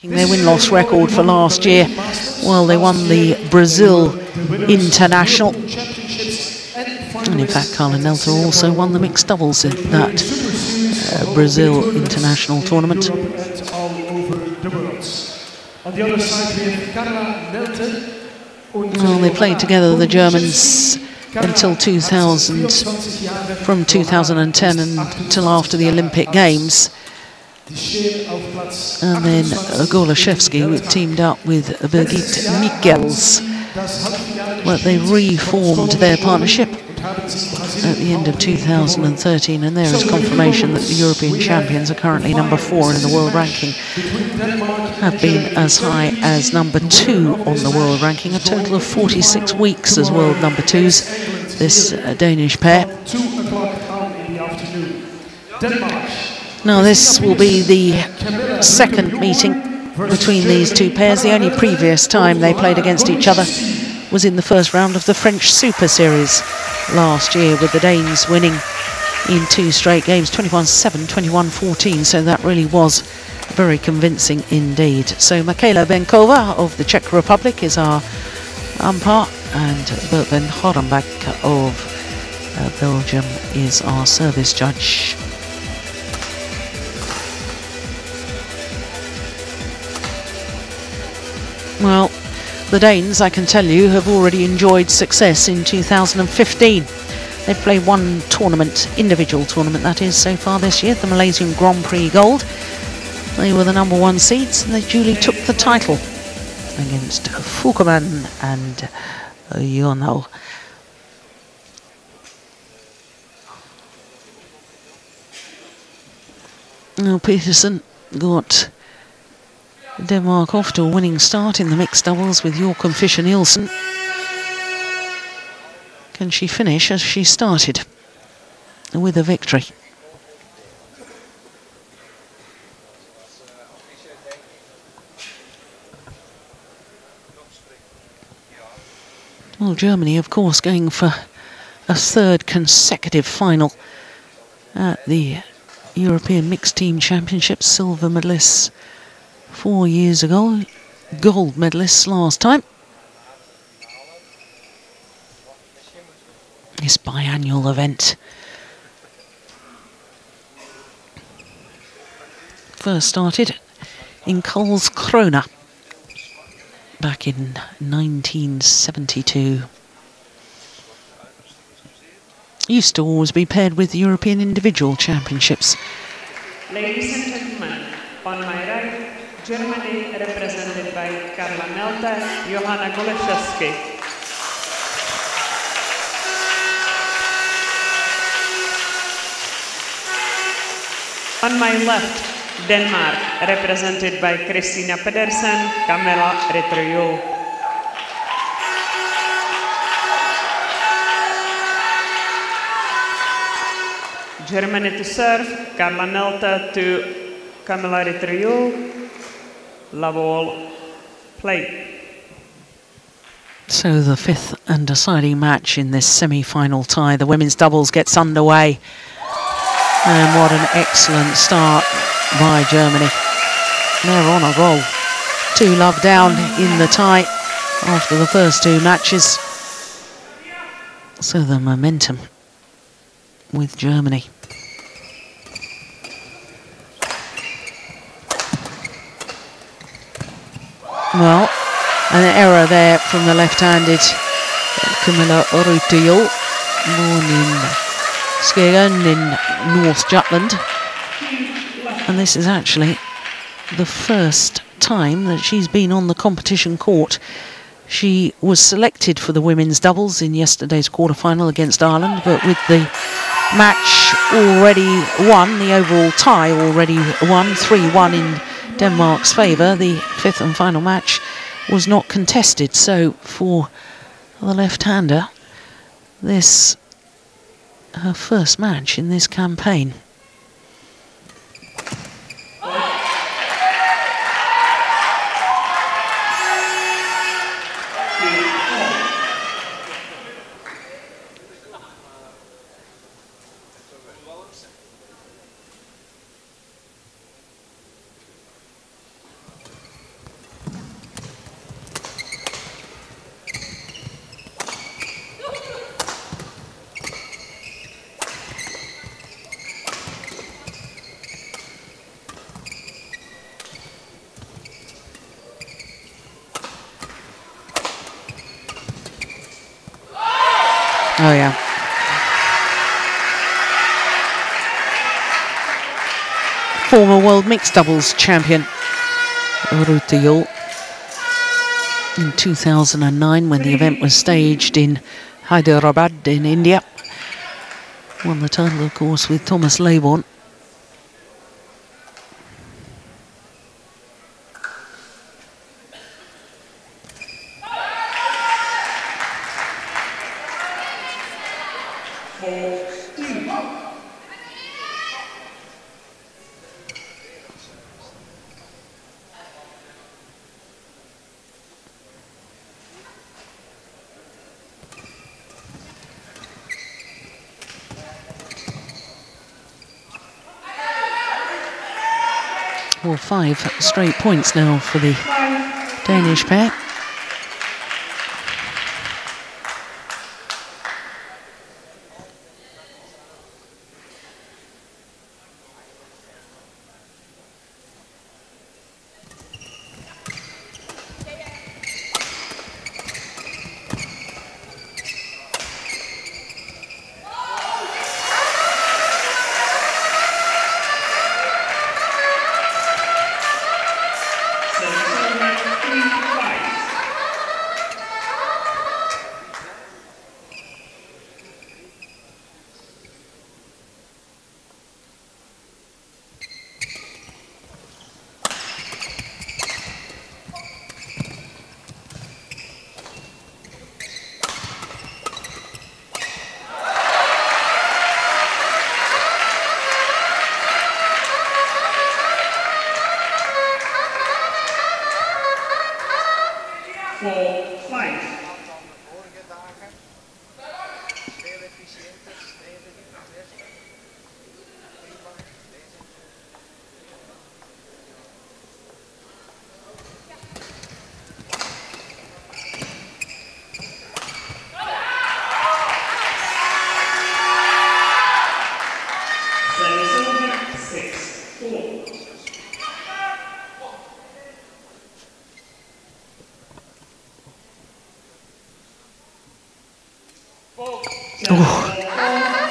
Their win-loss record for last year, well, they won the Brazil International, and in fact C.Nelte also won the mixed doubles in that Brazil International tournament. Well, they played together, the Germans, until 2000, from 2010 until after the Olympic Games. And then J.Goliszewski teamed up with Birgit Michels, but they reformed their partnership at the end of 2013, and there is confirmation that the European champions are currently number 4 in the world ranking, have been as high as number 2 on the world ranking, a total of 46 weeks as world number 2s, this Danish pair. Now this will be the second meeting between these two pairs. The only previous time they played against each other was in the first round of the French Super Series last year, with the Danes winning in 2 straight games, 21-7, 21-14, so that really was very convincing indeed. So Michaela Benkova of the Czech Republic is our umpire, and Bertben Horenbach of Belgium is our service judge. Well, the Danes, I can tell you, have already enjoyed success in 2015. They've played one tournament, individual tournament that is, so far this year, the Malaysian Grand Prix Gold. They were the number 1 seeds, and they duly took the title against Fukuman and Johanna. Now Pedersen got Denmark off to a winning start in the mixed doubles with Joachim Fischer-Nielsen. Can she finish as she started with a victory? Well, Germany, of course, going for a 3rd consecutive final at the European Mixed Team Championships, silver medalists 4 years ago, gold medalists last time. This biannual event first started in Karlskrona back in 1972. Used to always be paired with the European Individual Championships. Ladies and gentlemen, on my right, Germany represented by C.Nelte, Johanna Goliszewski. On my left, Denmark represented by C.Pedersen, Kamilla Juhl. Germany to serve, C.Nelte to Kamilla Juhl. Love all, play. So the 5th and deciding match in this semi-final tie. The women's doubles gets underway. And what an excellent start by Germany. They're on a roll. 2-love down in the tie after the first 2 matches. So the momentum with Germany. Well, an error there from the left-handed Kamilla Juhl, born in Skagen in North Jutland. And this is actually the first time that she's been on the competition court. She was selected for the women's doubles in yesterday's quarter-final against Ireland, but with the match already won, the overall tie already won, 3-1 in Denmark's favour, the 5th and final match was not contested. So for the left-hander, this her first match in this campaign. Oh, yeah. Former world mixed doubles champion K.Rytter Juhl in 2009 when the event was staged in Hyderabad in India. Won the title, of course, with Thomas Leuven. Well, 5 straight points now for the Danish pair.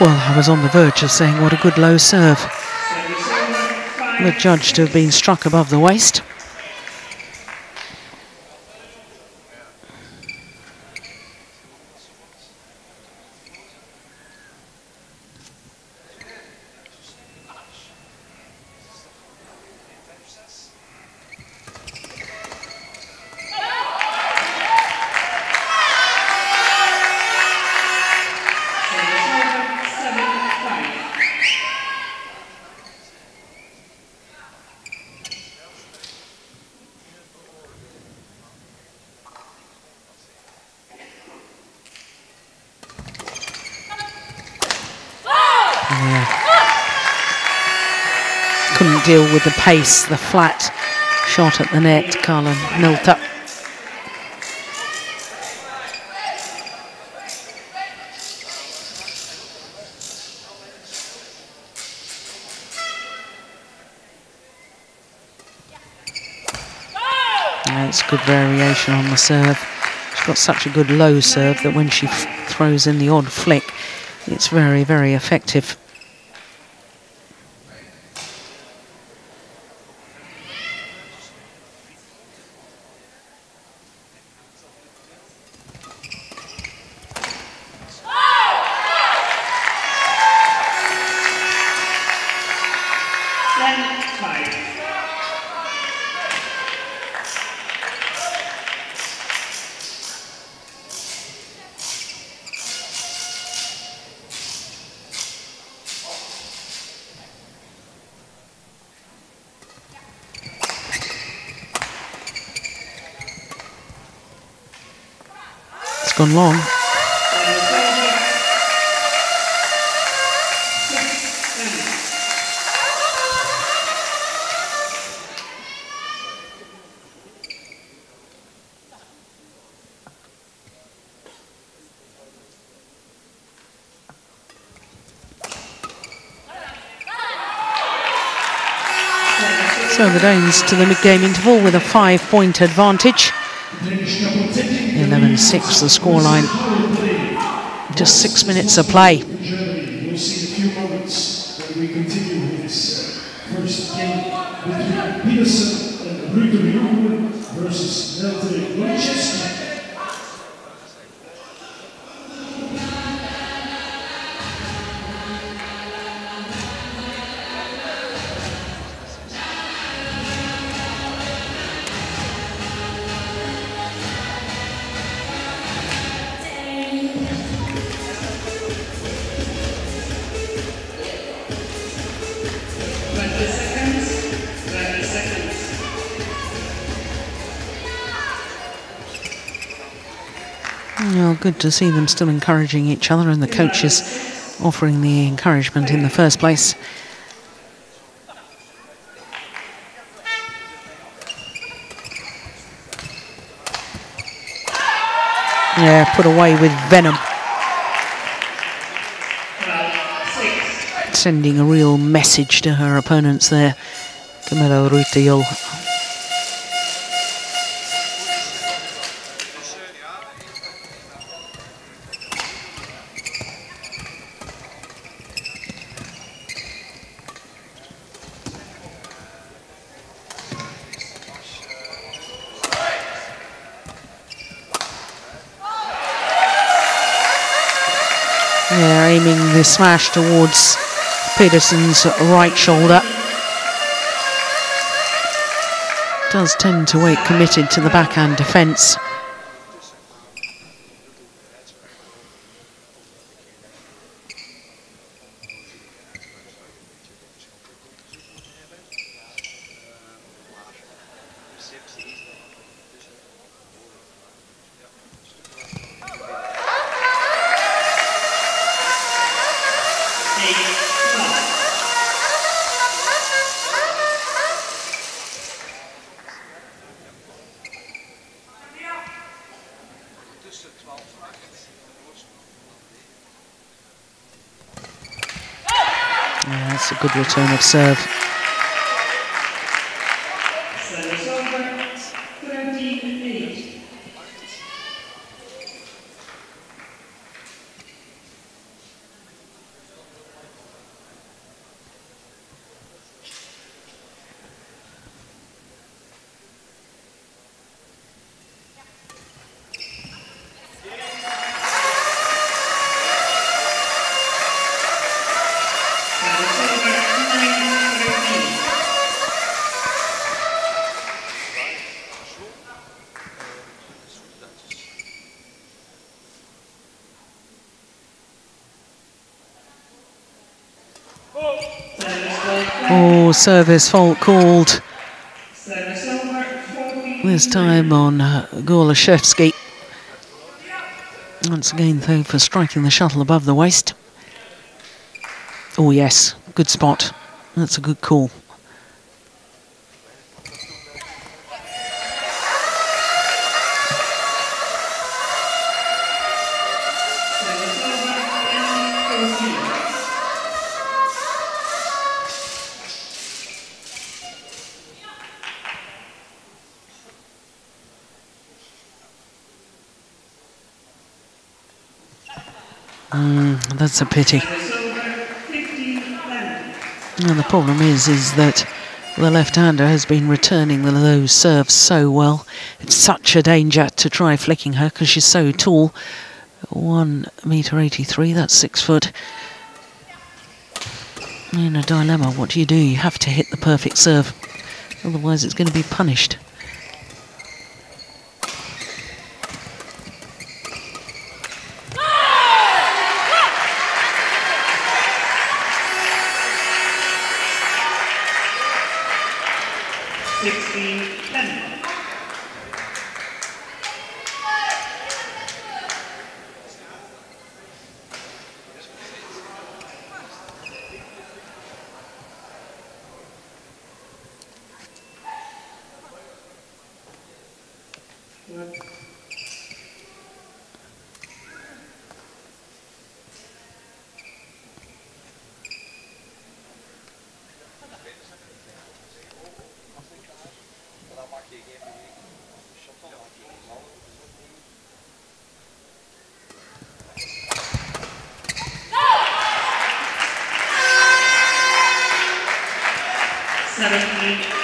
Well, I was on the verge of saying what a good low serve. The judge to have been struck above the waist. Couldn't deal with the pace, the flat shot at the net, C.Nelte. That's good variation on the serve. She's got such a good low serve that when she throws in the odd flick, it's very, very effective. Gone long. So the Danes to the mid-game interval with a 5-point advantage. 11-6 the scoreline. Just 6 minutes of play. We'll see in a few moments when we continue with this first game between Pedersen and Juhl versus J.Goliszewski. Well, good to see them still encouraging each other and the coaches offering the encouragement in the first place. Yeah, put away with venom. Sending a real message to her opponents there. K.Rytter Juhl. Yeah, aiming the smash towards Pedersen's right shoulder. Does tend to wait committed to the backhand defence. Yeah, that's a good return of serve. Oh, service fault called. This time on J.Goliszewski. Once again, though, for striking the shuttle above the waist. Oh, yes, good spot. That's a good call. That's a pity. And the problem is that the left-hander has been returning those serves so well. It's such a danger to try flicking her because she's so tall. 1.83 meters, that's 6 foot. In a dilemma, what do? You have to hit the perfect serve. Otherwise it's going to be punished. 17-10.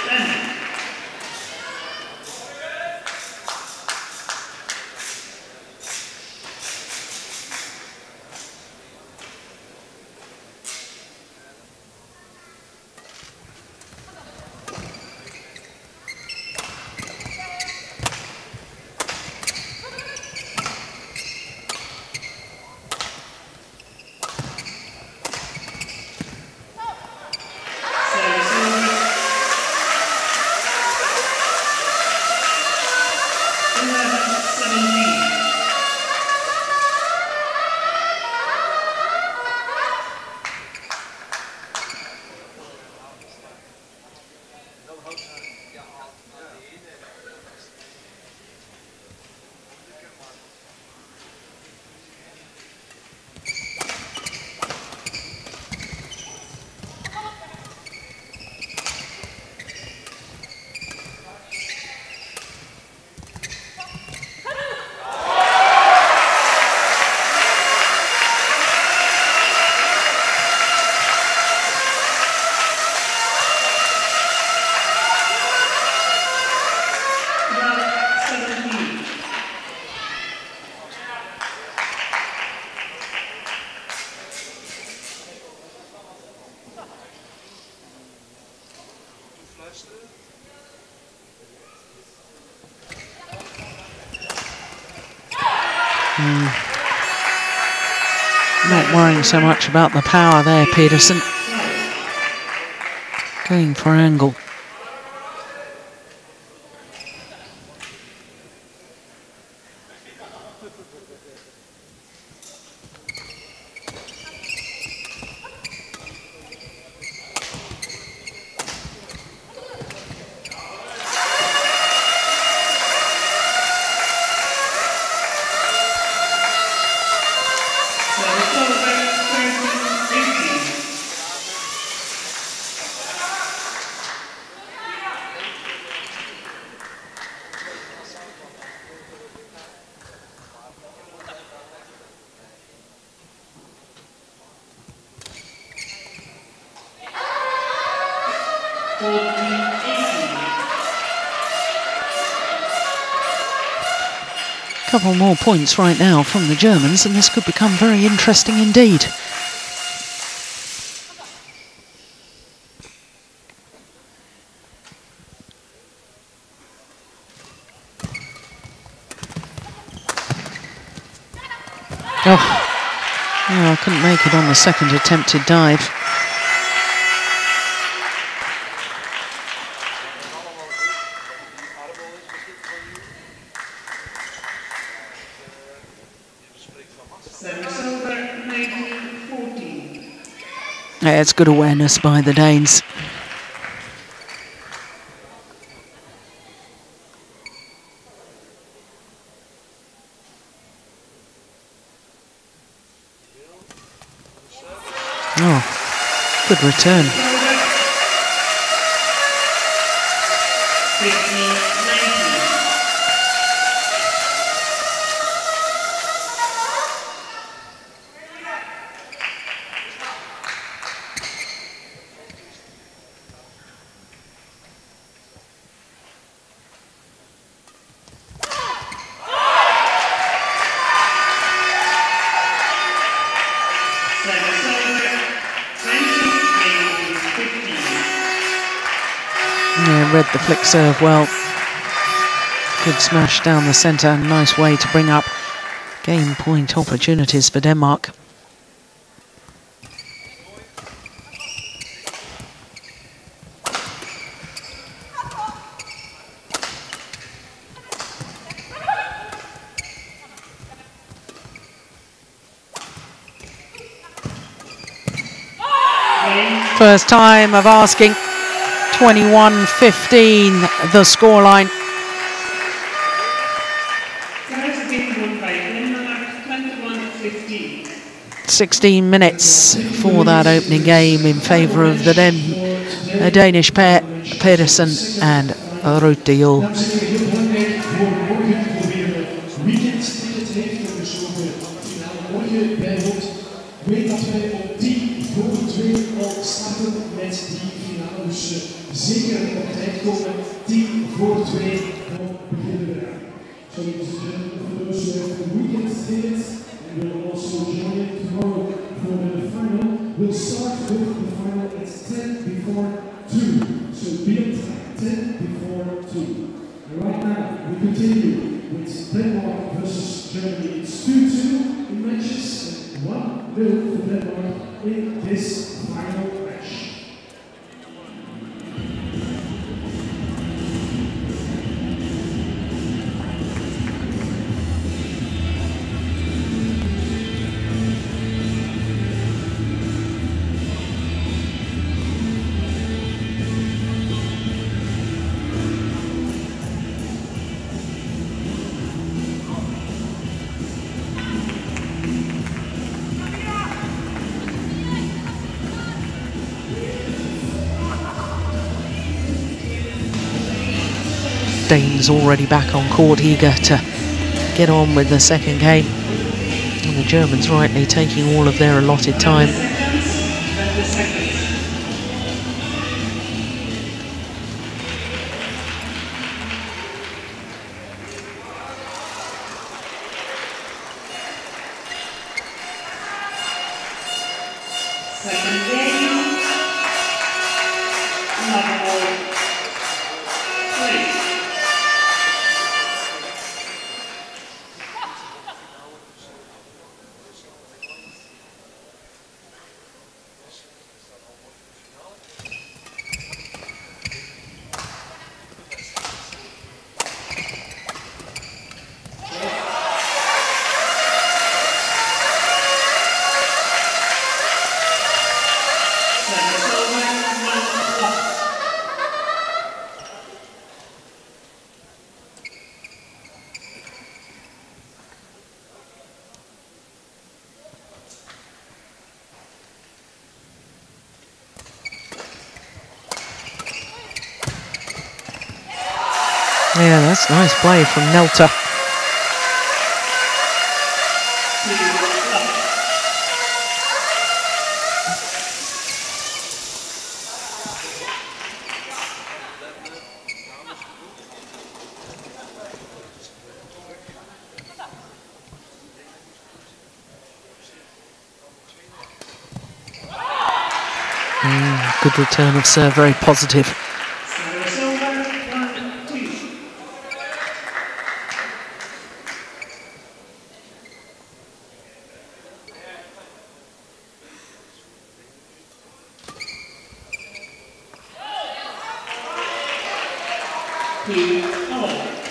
Not worrying so much about the power there, Pedersen. Going for angle. Couple more points right now from the Germans, and this could become very interesting indeed. Oh, yeah, I couldn't make it on the second attempted dive. Yeah, it's good awareness by the Danes. Oh, good return. Yeah, read the flick serve well. Good smash down the centre. Nice way to bring up game point opportunities for Denmark. First time of asking. 21-15 the scoreline. 16 minutes for that opening game in favour of the Danish pair, Pedersen and Juhl. Weet dat wij op 10 voor 2 al starten met die finale, dus zeker op tijd komen. 10 voor 2, dan beginnen we eraan. So ladies and gentlemen, for those who have the weekend tickets and will also join in tomorrow for the final, we'll start with the final at 10 before 2. So be on time, 10 before 2. And right now, we continue with Denmark versus Germany. It's 2-2 in matches and 1-0 for Denmark in this final match. Dane's already back on court, eager to get on with the second game. And the Germans rightly taking all of their allotted time. Second game, number 3. Yeah, that's nice play from Nelte. Good return of serve, very positive.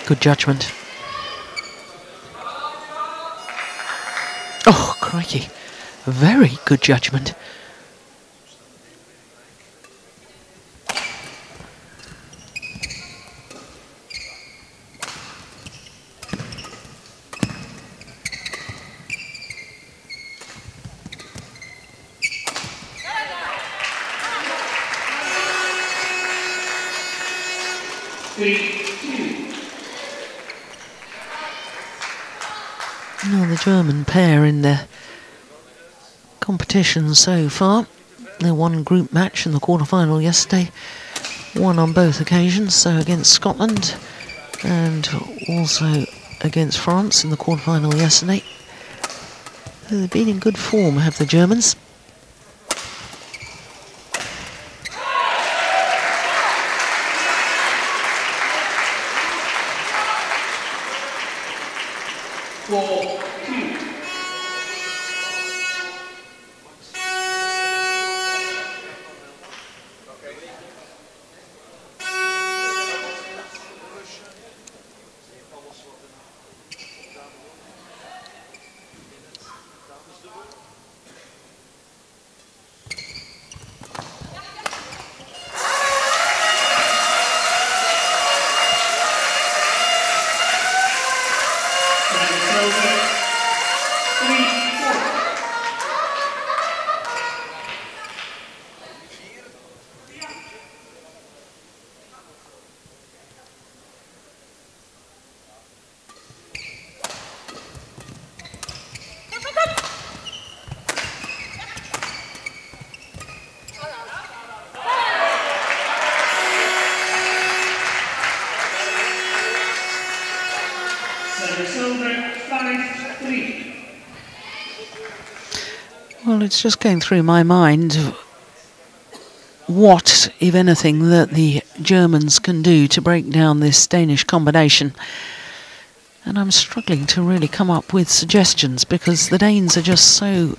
Good judgment. Oh, crikey. Very good judgment. Now the German pair in their competition so far. They won group match in the quarter-final yesterday, won on both occasions, so against Scotland and also against France in the quarter-final yesterday. They've been in good form, have the Germans. Well, it's just going through my mind what, if anything, that the Germans can do to break down this Danish combination. And I'm struggling to really come up with suggestions because the Danes are just so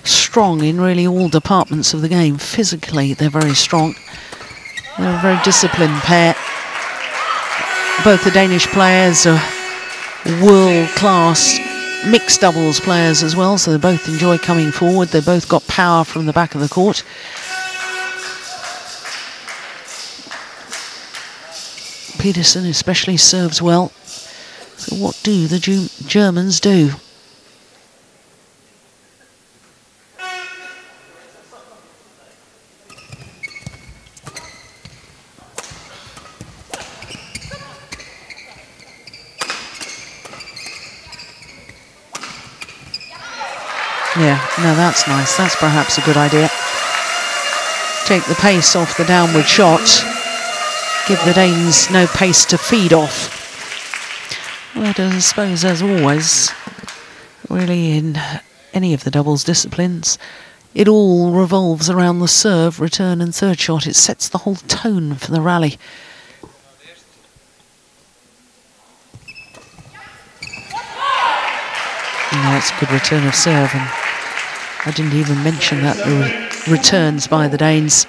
strong in really all departments of the game. Physically, they're very strong. They're a very disciplined pair. Both the Danish players are world-class mixed doubles players as well, so they both enjoy coming forward. They both got power from the back of the court. Pedersen especially serves well. So what do the Germans do? Yeah, no, that's nice. That's perhaps a good idea. Take the pace off the downward shot. Give the Danes no pace to feed off. But I suppose, as always, really in any of the doubles disciplines, it all revolves around the serve, return and third shot. It sets the whole tone for the rally. That's a good return of serve, and I didn't even mention that the returns by the Danes.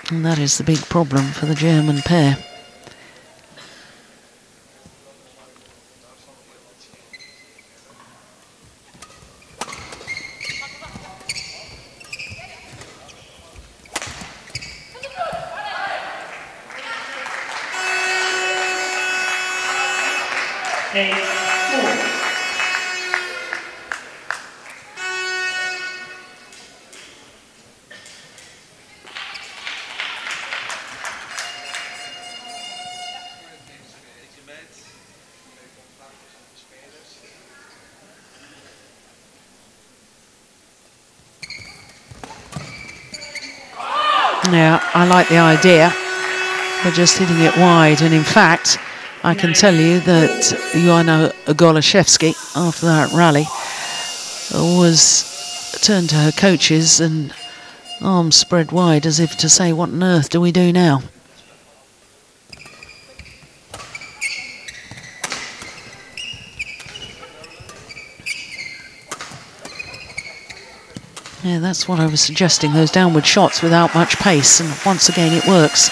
And that is the big problem for the German pair. Yeah, I like the idea. They're just hitting it wide, and in fact, I can tell you that Johanna J.Goliszewski, after that rally, was turned to her coaches and arms spread wide as if to say, what on earth do we do now? Yeah, that's what I was suggesting, those downward shots without much pace, and once again it works.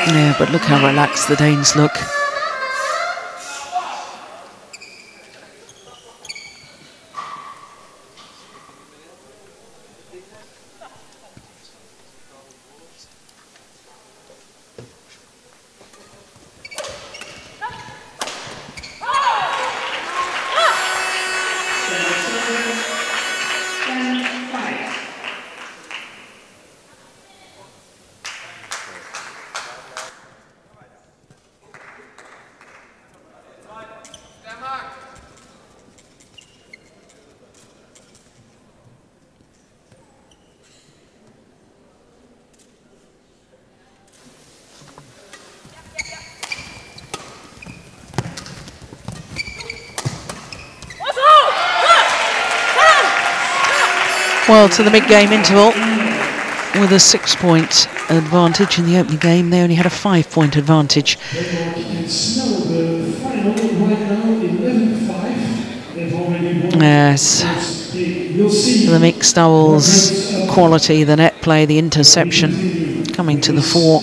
Yeah, but look how relaxed the Danes look. Well, to the mid-game interval, with a 6-point advantage in the opening game, they only had a 5-point advantage. Yes, the mixed doubles quality, the net play, the interception coming to the fore.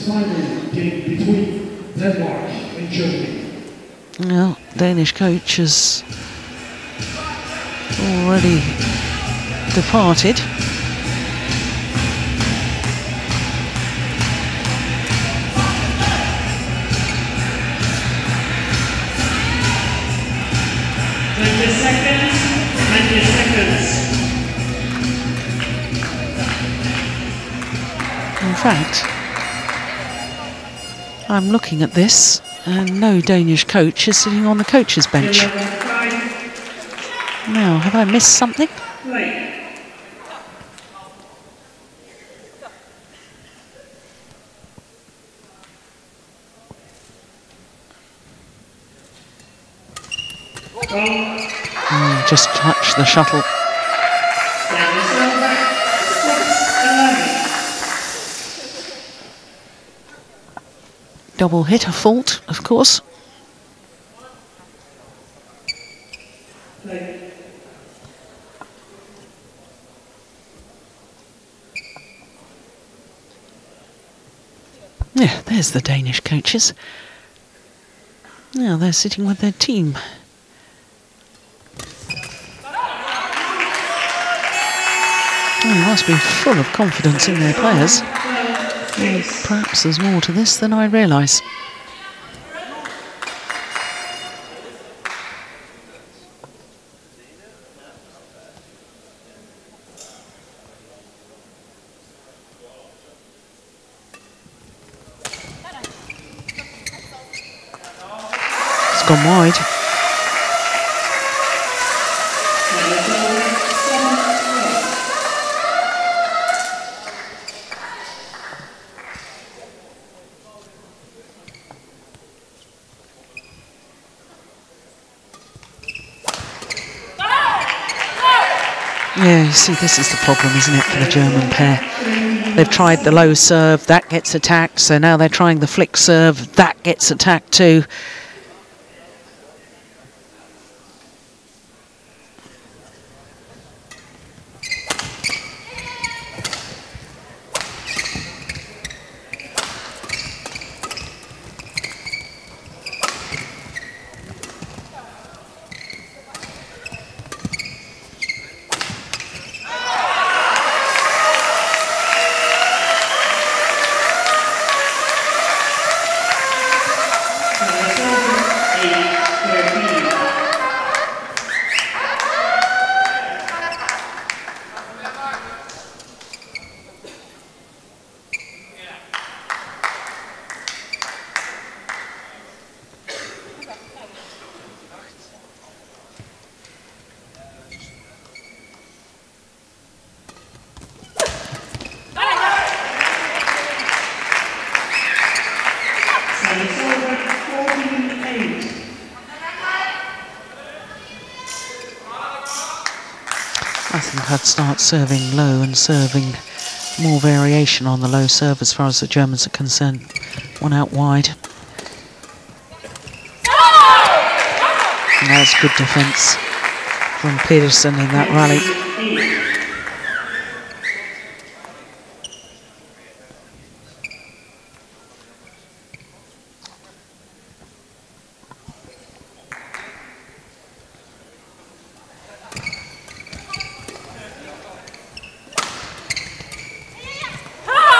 Well, Danish coach has already departed. In fact, I'm looking at this and no Danish coach is sitting on the coach's bench. Now, have I missed something? just touch the shuttle. Double hitter fault, of course. Yeah, there's the Danish coaches. Now they're sitting with their team. They must be full of confidence in their players. Well, perhaps there's more to this than I realise. It's gone wide. Yeah, you see, this is the problem, isn't it, for the German pair? They've tried the low serve, that gets attacked, so now they're trying the flick serve, that gets attacked too. I think I'd start serving low and serving more variation on the low serve as far as the Germans are concerned. One out wide. And that's good defence from Pedersen in that rally.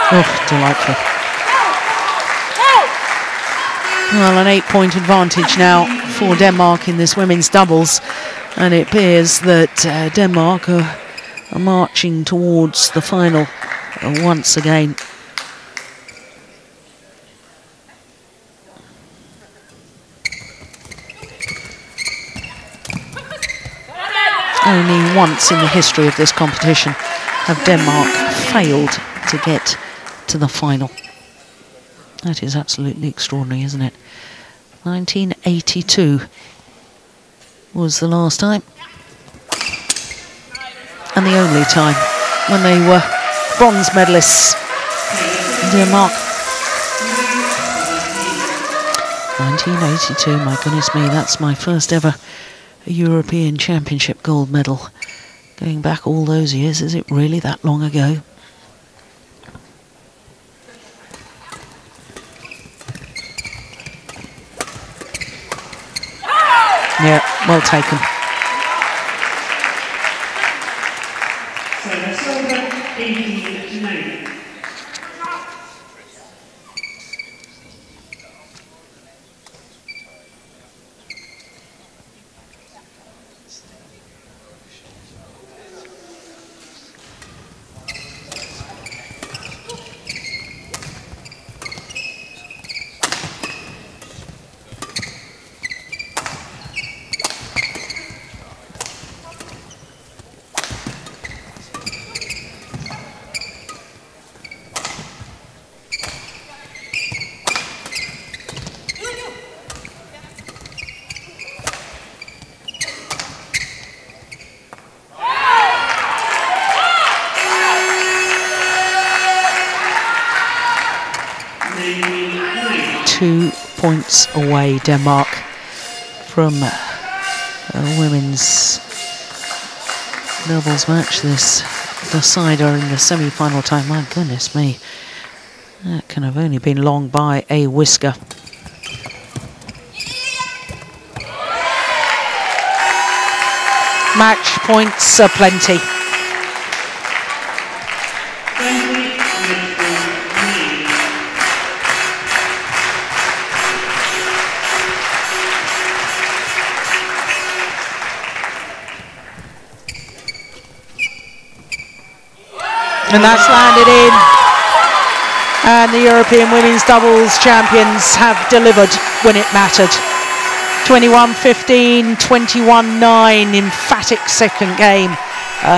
Oh, delightful. Well, an 8-point advantage now for Denmark in this women's doubles, and it appears that Denmark are marching towards the final once again. Only once in the history of this competition have Denmark failed to get to the final. That is absolutely extraordinary, isn't it? 1982 was the last time, and the only time when they were bronze medalists. Denmark. 1982, my goodness me, that's my first ever European Championship gold medal. Going back all those years, is it really that long ago? Yeah, well taken. 2 points away, Denmark, from a women's doubles match. This decider in the semi-final time. My goodness me, that can have only been long by a whisker. Match points are plenty. And that's landed in. And the European Women's Doubles champions have delivered when it mattered. 21-15, 21-9, emphatic second game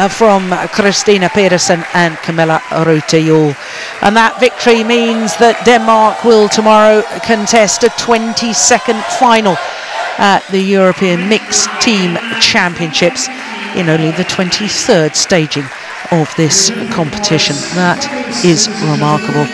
from Christina Pedersen and Kamilla Juhl. And that victory means that Denmark will tomorrow contest a 22nd final at the European Mixed Team Championships in only the 23rd staging of this competition. That is remarkable.